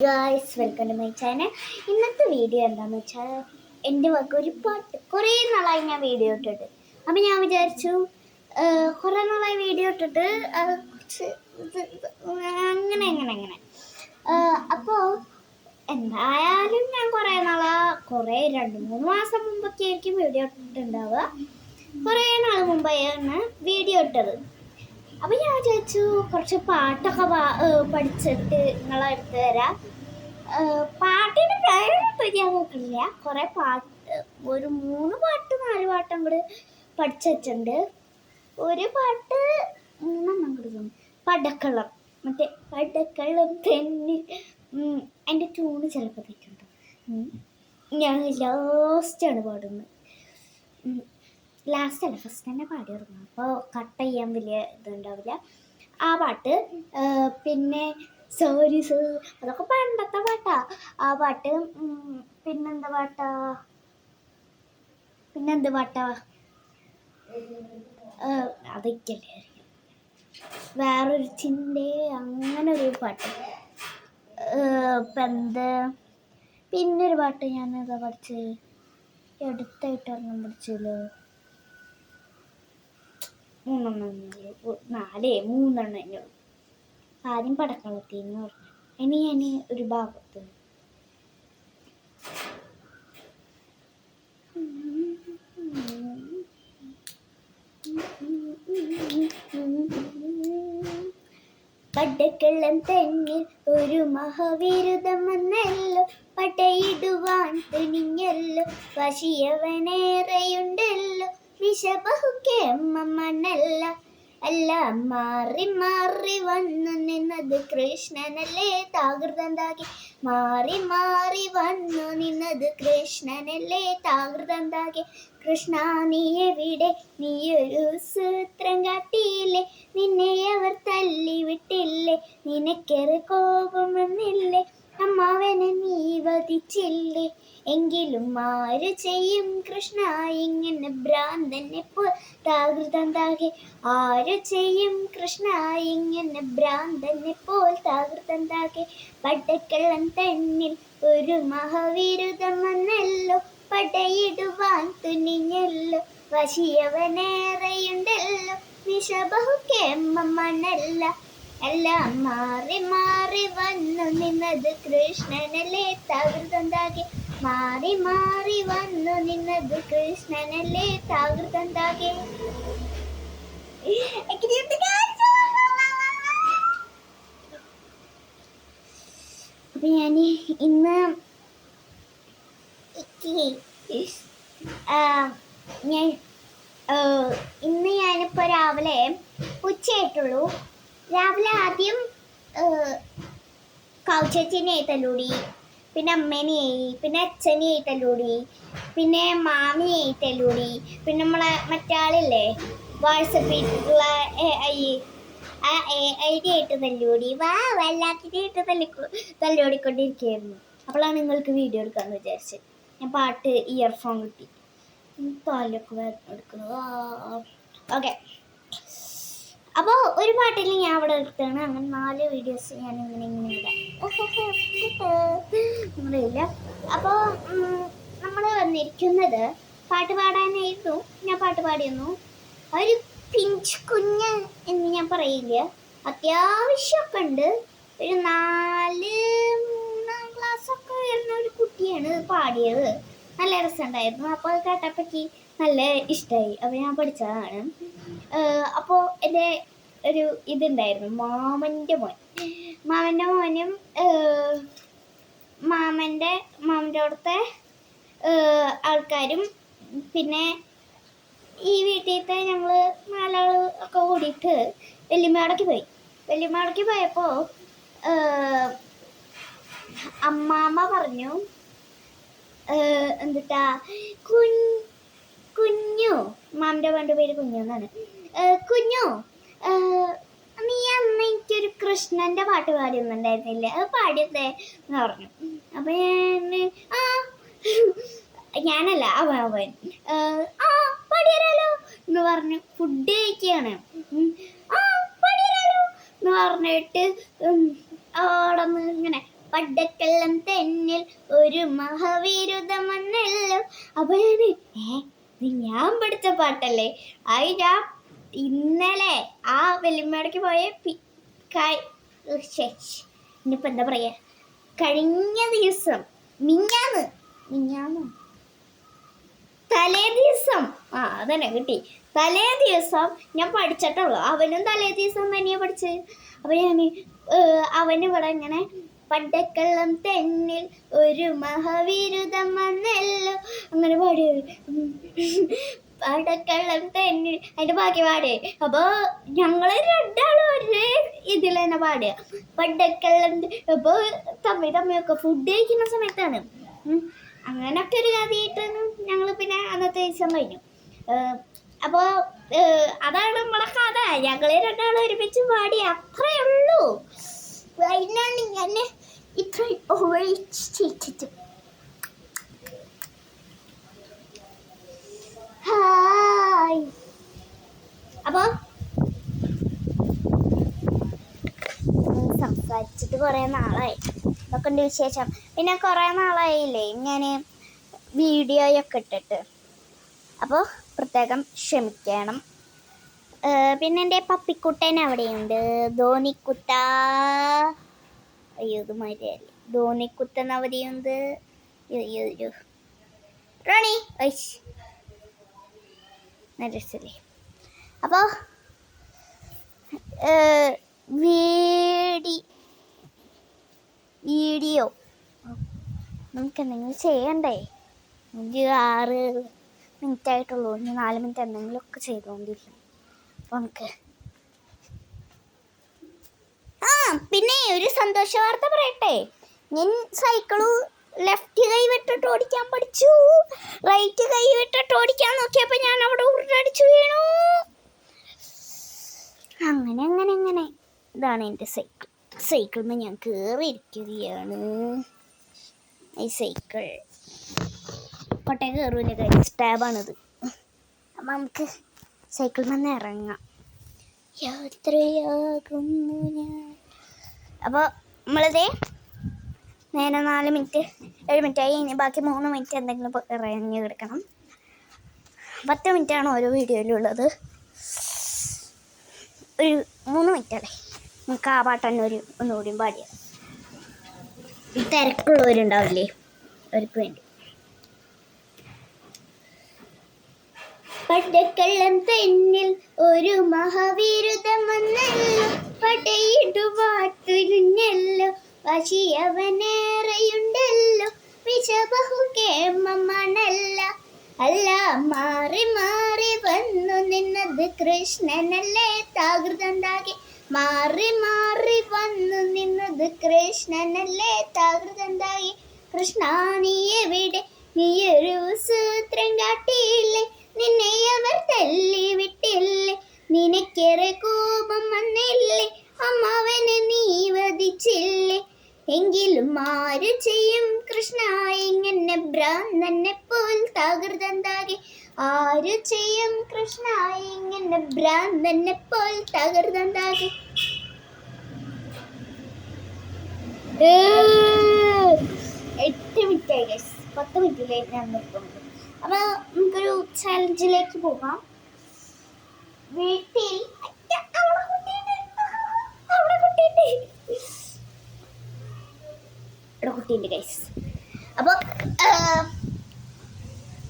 Guys, welcome to my channel. ഇന്നത്തെ video എന്താണെന്ന് വെച്ചാൽ എൻ്റെ വക ഒരു പാട്ട്. കുറേ നാളായി ഞാൻ വീഡിയോ ഇട്ടിട്ട്. അപ്പം ഞാൻ വിചാരിച്ചു കുറേ നാളായി വീഡിയോ ഇട്ടിട്ട് കുറച്ച് അങ്ങനെ അപ്പോൾ എന്തായാലും ഞാൻ കുറേ 2-3 മാസം മുമ്പൊക്കെ ആയിരിക്കും വീഡിയോ ഇട്ടിട്ടുണ്ടാവുക. കുറേ നാൾ മുമ്പാണ് വീഡിയോ ഇട്ടത്. അപ്പം ഞാൻ വിചാരിച്ചു കുറച്ച് പാട്ടൊക്കെ പഠിച്ചിട്ട് നിങ്ങളെ അടുത്ത് വരാം. പാട്ടിൻ്റെ പേരൊന്നും ഞാൻ നോക്കില്ല. കുറേ പാട്ട്, ഒരു 3 പാട്ട് 4 പാട്ട് അങ്ങോട്ട് പഠിച്ചു വെച്ചിട്ടുണ്ട്. ഒരു പാട്ട് 3 അങ്ങോട്ട് പടക്കളം, മറ്റേ പടക്കളം തന്നെ. എൻ്റെ ട്യൂണ് ചിലപ്പോൾ തെറ്റുണ്ടോ. ഞാൻ ലാസ്റ്റാണ് പാടുന്നത്. ലാസ്റ്റല്ല, ഫസ്റ്റ് തന്നെ പാടി ഇറങ്ങും. അപ്പോൾ കട്ട് ചെയ്യാൻ വലിയ ഇതുണ്ടാവില്ല. ആ പാട്ട്. പിന്നെ സോറി സോ, അതൊക്കെ പണ്ടത്തെ പാട്ടാ. ആ പാട്ട്. പിന്നെന്ത് പാട്ടാ അതൊക്കെയല്ലേ അറിയാം. വേറൊരു ചിന്തേ, അങ്ങനെ ഒരു പാട്ട്. പിന്നൊരു പാട്ട് ഞാൻ പഠിച്ച് എടുത്തായിട്ട് ഒരെണ്ണം പഠിച്ചല്ലോ. 3 ആദ്യം പടക്കളത്തിന്ന് പറഞ്ഞു. ഇനി ഞാൻ ഒരു ഭാഗത്ത് പടക്കളം തന്നിൽ ഒരു മഹാവിരുദ്ധം വന്നല്ലോ, പടയിടുവാൻ തുനിഞ്ഞല്ലോ, വശിയവനേറെയുണ്ടല്ലോ, വിഷബഹുക്കെ മണ്ണല്ല അല്ല. മാറി മാറി വന്നു നിന്നത് കൃഷ്ണനല്ലേ താകൃതന്താകെ. മാറി വന്നു നിന്നത് കൃഷ്ണനല്ലേ താകൃതന്താകെ. കൃഷ്ണ നീ എവിടെ, നീയൊരു സൂത്രം കാട്ടിയില്ലേ, നിന്നെ അവർ തല്ലി വിട്ടില്ലേ, നിനക്കേറെ കോപം വന്നില്ലേ, അമ്മാവനെ നീ വധിച്ചില്ലേ. എങ്കിലും ആര് ചെയ്യും കൃഷ്ണ ഇങ്ങനെ ഭ്രാന്തനെ പോൽ താകൃതന്താകെ. ആര് ചെയ്യും കൃഷ്ണ ഇങ്ങനെ ഭ്രാന്തനെ പോൽ താകൃതന്താകെ. പടക്കളം തന്നിൽ ഒരു മഹാവിരുദ്ധം വന്നല്ലോ, പടയിടുവാൻ തുനിഞ്ഞല്ലോ, വശിയവനേറെയുണ്ടല്ലോ, വിഷബഹുക്കെ മണ്ണല്ല അല്ല. മാറി വന്നു നിന്നത് കൃഷ്ണനല്ലേ താകൃതന്താകെ. മാറി വന്നു നിന്നത് കൃഷ്ണനല്ലേ താകൃതന്താകെ. അപ്പൊ ഞാൻ ഇന്ന് ഞാനിപ്പോ രാവിലെ ഉച്ചയായിട്ടുള്ളൂ. രാവിലെ ആദ്യം കൗച്ചേച്ചിനെയായി തല്ലൂടി, പിന്നെ അമ്മേനെയായി, പിന്നെ അച്ഛനെയായി തല്ലൂടി, പിന്നെ മാമിയായി തല്ലൂടി, പിന്നെ നമ്മളെ മറ്റാളില്ലേ വാട്സപ്പിലുള്ള ആ AI ആയിട്ട് തല്ലൂടി. വല്ലാത്തിനായിട്ട് തല്ലോടിക്കൊണ്ടിരിക്കുകയായിരുന്നു. അപ്പോഴാണ് നിങ്ങൾക്ക് വീഡിയോ എടുക്കാമെന്ന് വിചാരിച്ചത്. ഞാൻ പാട്ട് ഇയർഫോൺ കിട്ടി, തോലൊക്കെ എടുക്കുന്നത്. ഓക്കെ, അപ്പോൾ ഒരു പാട്ടിൽ ഞാൻ അവിടെ എടുത്താണ്. അങ്ങനെ 4 വീഡിയോസ് ഞാൻ ഇങ്ങനെ ഇടാം. അറിയില്ല. അപ്പോൾ നമ്മൾ വന്നിരിക്കുന്നത് പാട്ട് പാടാനായിരുന്നു. ഞാൻ പാട്ട് പാടിയിരുന്നു. ഒരു പിഞ്ച് കുഞ്ഞ് എന്ന് ഞാൻ പറയില്ല, അത്യാവശ്യമൊക്കെ ഉണ്ട്. ഒരു 3-4 ക്ലാസ്സൊക്കെ വരുന്ന ഒരു കുട്ടിയാണ് പാടിയത്. നല്ല രസമുണ്ടായിരുന്നു. അപ്പോൾ അത് കേട്ടപ്പോഴേക്ക് നല്ല ഇഷ്ടമായി. അപ്പോൾ ഞാൻ പഠിച്ചതാണ്. അപ്പോൾ എൻ്റെ ഒരു ഇതുണ്ടായിരുന്നു, മാമൻ്റെ മോനും മാമൻ്റെ അവിടുത്തെ ആൾക്കാരും, പിന്നെ ഈ വീട്ടിലത്തെ ഞങ്ങൾ 4 ആൾ ഒക്കെ കൂടിയിട്ട് വെല്ലുമാടയ്ക്ക് പോയപ്പോൾ അമ്മാമ്മ പറഞ്ഞു, എന്തിട്ടാ കുഞ്ഞു, മാമൻ്റെ പണ്ട് പേര് കുഞ്ഞു എന്നാണ്. കുഞ്ഞു, നീ അന്ന് എനിക്കൊരു കൃഷ്ണൻ്റെ പാട്ട് പാടിയൊന്നുണ്ടായിരുന്നില്ലേ, അത് പാടിയതേ എന്ന് പറഞ്ഞു. അപ്പം ഞാനല്ല അവൻ പാടിയരാലോ എന്ന് പറഞ്ഞു. ഫുഡ് കഴിക്കുകയാണ്. പാടിയരാലോ എന്ന് പറഞ്ഞിട്ട് അവിടെ നിന്ന് ഇങ്ങനെ പടക്കള്ളം തെന്നിൽ ഒരു മഹാവിരുദ്ധം വന്നല്ലോ. അപ്പൊ ഞാൻ പഠിച്ച പാട്ടല്ലേ. അത് ഞാൻ ഇന്നലെ ആ വെല്ലുമ്മടക്ക് പോയ ഇനിയിപ്പോ എന്താ പറയാ, കഴിഞ്ഞ ദിവസം മിഞ്ഞാന്ന് തലേ ദിവസം അതന്നെ കിട്ടി. തലേ ദിവസം ഞാൻ പഠിച്ചിട്ടുള്ളൂ. അവനും തലേ ദിവസം തന്നെയാണ് പഠിച്ചത്. അപ്പൊ അവന് ഇവിടെ ഇങ്ങനെ പടക്കള്ളം തെന്നിൽ ഒരു മഹാവിരുദ്ധം വന്നല്ലോ അങ്ങനെ പാടിയത്. പടക്കള്ളം തെന്നിൽ അതിന്റെ ബാക്കി പാടിയേ. അപ്പൊ ഞങ്ങള് രണ്ടാളും ഒരേ ഇതിൽ തന്നെ പാടുക. പടക്കള്ളം അപ്പൊ തമ്മിയൊക്കെ ഫുഡ് കഴിക്കുന്ന സമയത്താണ്. അങ്ങനൊക്കെ ഒരു കഥയായിട്ടാണ് ഞങ്ങൾ പിന്നെ അന്നത്തെ ദിവസം കഴിഞ്ഞു. അപ്പോൾ അതാണ് നമ്മളെ കഥ. ഞങ്ങൾ രണ്ടാളും ഒരുമിച്ച് പാടി, അത്രേ ഉള്ളൂ. അതിനാണ് ഞാൻ ഇത്രയും ചെയ്തത്. ഹായ്. അപ്പോൾ സംസാരിച്ചിട്ട് കുറേ നാളായി. ഇതൊക്കെ ഉണ്ട് വിശേഷം. പിന്നെ കുറേ നാളായില്ലേ ഞാൻ വീഡിയോയൊക്കെ ഇട്ടിട്ട്. അപ്പോൾ പ്രത്യേകം ക്ഷമിക്കണം. പിന്നെ എൻ്റെ പപ്പിക്കുട്ടൻ അവിടെയുണ്ട്. ധോണിക്കുട്ട, അയ്യോ ഇത് മര്യാദ, ധോണിക്കുട്ടൻ അവിടെയുണ്ട്. അയ്യോ റാണി രസല്ലേ. അപ്പോൾ വീഡിയോ നമുക്ക് എന്തെങ്കിലും ചെയ്യണ്ടേ? 6 മിനിറ്റ് ആയിട്ടുള്ളൂ. 4 മിനിറ്റ് എന്തെങ്കിലുമൊക്കെ ചെയ്തുകൊണ്ടിരിക്കും. അപ്പം നമുക്ക് പിന്നെ ഒരു സന്തോഷ വാർത്ത പറയട്ടെ. ഞാൻ സൈക്കിള് ലെഫ്റ്റ് കൈ വിട്ടിട്ട് ഓടിക്കാൻ പഠിച്ചു. റൈറ്റ് കൈ വിട്ടിട്ട് ഓടിക്കാൻ നോക്കിയപ്പോൾ ഞാൻ അവിടെ ഉരുളടിച്ചു വീണു. അങ്ങനെ ഇതാണ് എൻ്റെ സൈക്കിളിന് ഞാൻ കയറിയിരിക്കുകയാണ്. ഈ സൈക്കിൾ കോട്ടയം കയറൂല, സ്റ്റാബാണിത്. അപ്പം നമുക്ക് സൈക്കിളിൽ നിന്ന് ഇറങ്ങാം. യാത്രയാകുന്നു ഞാൻ. അപ്പോൾ നമ്മളിതേ നേരെ 4 മിനിറ്റ് 7 മിനിറ്റായി. ഇനി ബാക്കി 3 മിനിറ്റ് എന്തെങ്കിലും ഇറങ്ങി കിടക്കണം. 10 മിനിറ്റാണ് ഓരോ വീഡിയോയിലുള്ളത്. ഒരു 3 മിനിറ്റല്ലേ, നമുക്ക് ആ പാട്ടന്നെ ഒന്നുകൂടിയും പാടിയാൽ. തിരക്കുള്ളവരുണ്ടാവില്ലേ, അവർക്ക് വേണ്ടി. പടക്കള്ളം തെന്നിൽ ഒരു മഹാവിരുദ്ധം വന്നല്ലോ, പടയിടുവാട്ടുരുഞ്ഞല്ലോ, വശിയവനേറെയുണ്ടല്ലോ, വിഷബഹുകേമണല്ല. അല്ല മാറി മാറി വന്നു നിന്നത് കൃഷ്ണനല്ലേ താകൃതണ്ടാകെ. മാറി മാറി വന്നു നിന്നത് കൃഷ്ണനല്ലേ താകൃതണ്ടാകെ. കൃഷ്ണ നീ എവിടെ, നീയൊരു സൂത്രം കാട്ടിയില്ലേ, നിന്നെ അവർ തല്ലി വിട്ടില്ലേ, നിനക്കേറെ കോപം വന്നില്ലേ, അമ്മാവനെ നീ വധിച്ചില്ലേ. എങ്കിലും ആര് ചെയ്യും കൃഷ്ണ ഇങ്ങനെ ഭ്രാന്തനെ പോൽ തകൃതണ്ടാകെ. ആര് ചെയ്യും കൃഷ്ണ ഇങ്ങനെ ഭ്രാന്തനെ പോൽ തകൃതണ്ടാകെ. 8 മിനിറ്റായി ഗൈസ്, 10 മിനിറ്റിലേക്ക് ഞാൻ നിർത്തുന്നത്. അപ്പോൾ നമുക്കൊരു ചാലഞ്ചിലേക്ക് പോകാം. വീട്ടിൽ കുട്ടിയുണ്ട് ഗൈസ്. അപ്പോൾ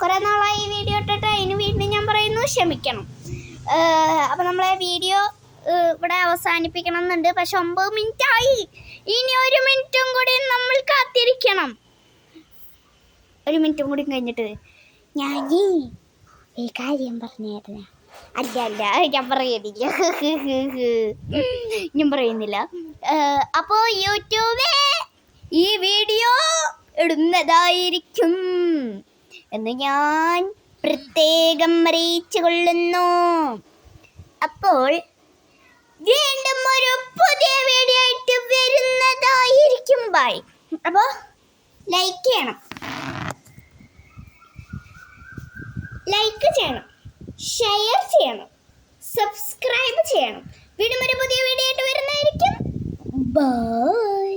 കുറേ നാളായി വീഡിയോ ഇട്ടിട്ട് അതിന് വീണ്ടും ഞാൻ പറയുന്നു ക്ഷമിക്കണം. അപ്പോൾ നമ്മളെ വീഡിയോ ഇവിടെ അവസാനിപ്പിക്കണം എന്നുണ്ട്. പക്ഷെ 9 മിനിറ്റായി. ഇനി 1 മിനിറ്റും കൂടി നമ്മൾ കാത്തിരിക്കണം. 1 മിനിറ്റും കൂടി കഴിഞ്ഞിട്ട് ഞാൻ ഈ കാര്യം പറഞ്ഞായിരുന്നു. അല്ല ഞാൻ പറയുന്നില്ല. അപ്പോൾ യൂട്യൂബേ ഈ വീഡിയോ ഇടുന്നതായിരിക്കും എന്ന് ഞാൻ പ്രത്യേകം അറിയിച്ചു കൊള്ളുന്നു. അപ്പോൾ വീണ്ടും ഒരു പുതിയ വീഡിയോ ആയിട്ട് വരുന്നതായിരിക്കും. ബൈ. അപ്പോൾ ലൈക്ക് ചെയ്യണം, ഷെയർ ചെയ്യണം, സബ്സ്ക്രൈബ് ചെയ്യണം. വീണ്ടും ഒരു പുതിയ വീഡിയോ ആയിട്ട് വരുന്നതായിരിക്കും. ബൈ.